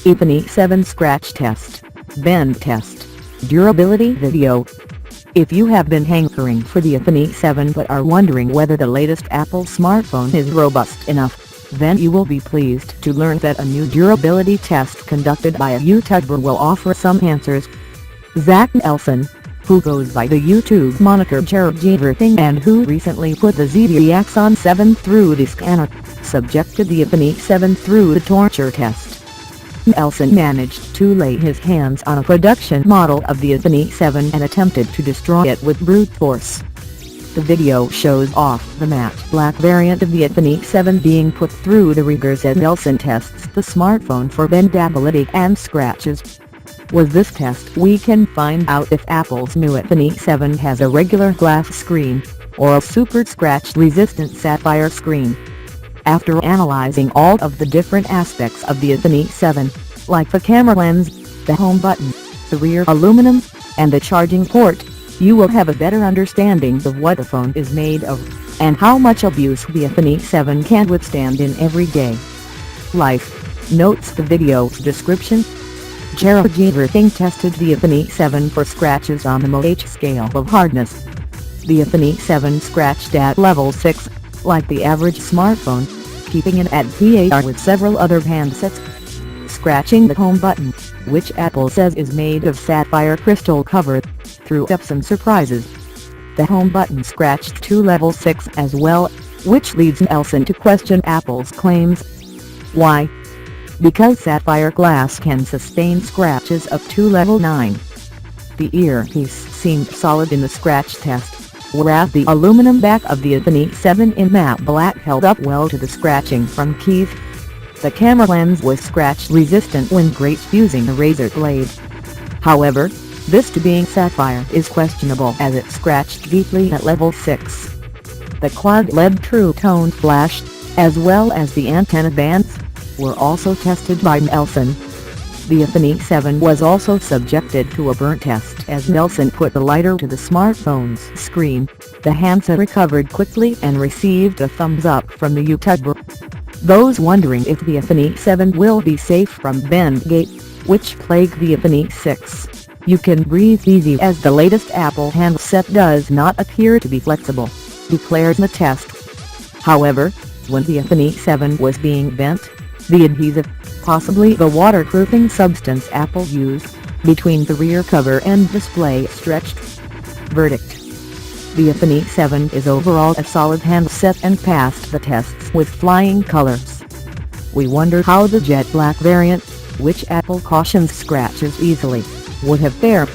iPhone 7 scratch test, bend test, durability video. If you have been hankering for the iPhone 7 but are wondering whether the latest Apple smartphone is robust enough, then you will be pleased to learn that a new durability test conducted by a YouTuber will offer some answers. Zack Nelson, who goes by the YouTube moniker JerryRigEverything and who recently put the ZTE Axon 7 through the scanner, subjected the iPhone 7 through the torture test. Nelson managed to lay his hands on a production model of the iPhone 7 and attempted to destroy it with brute force. The video shows off the matte black variant of the iPhone 7 being put through the rigors as Nelson tests the smartphone for bendability and scratches. With this test we can find out if Apple's new iPhone 7 has a regular glass screen, or a super scratch-resistant sapphire screen. After analyzing all of the different aspects of the iPhone 7, like the camera lens, the home button, the rear aluminum, and the charging port, you will have a better understanding of what the phone is made of, and how much abuse the iPhone 7 can withstand in everyday life. Notes the video's description. JerryRigEverything tested the iPhone 7 for scratches on the MOH scale of hardness. The iPhone 7 scratched at level 6, like the average smartphone, keeping it at par with several other handsets. Scratching the home button, which Apple says is made of sapphire crystal cover, threw up some surprises. The home button scratched to level 6 as well, which leads Nelson to question Apple's claims. Why? Because sapphire glass can sustain scratches up to level 9. The earpiece seemed solid in the scratch test, whereas the aluminum back of the iPhone 7 in matte black held up well to the scratching from keys. The camera lens was scratch-resistant when grazed using a razor blade. However, this to being sapphire is questionable as it scratched deeply at level 6. The quad LED True Tone flash, as well as the antenna bands, were also tested by Nelson. The iPhone 7 was also subjected to a burn test as Nelson put the lighter to the smartphone's screen. The handset recovered quickly and received a thumbs up from the YouTuber. Those wondering if the iPhone 7 will be safe from bendgate, which plagued the iPhone 6, you can breathe easy as the latest Apple handset does not appear to be flexible, declared the test. However, when the iPhone 7 was being bent, the adhesive, possibly the waterproofing substance Apple used, between the rear cover and display stretched. Verdict: the iPhone 7 is overall a solid handset and passed the tests with flying colors. We wonder how the jet black variant, which Apple cautions scratches easily, would have fared.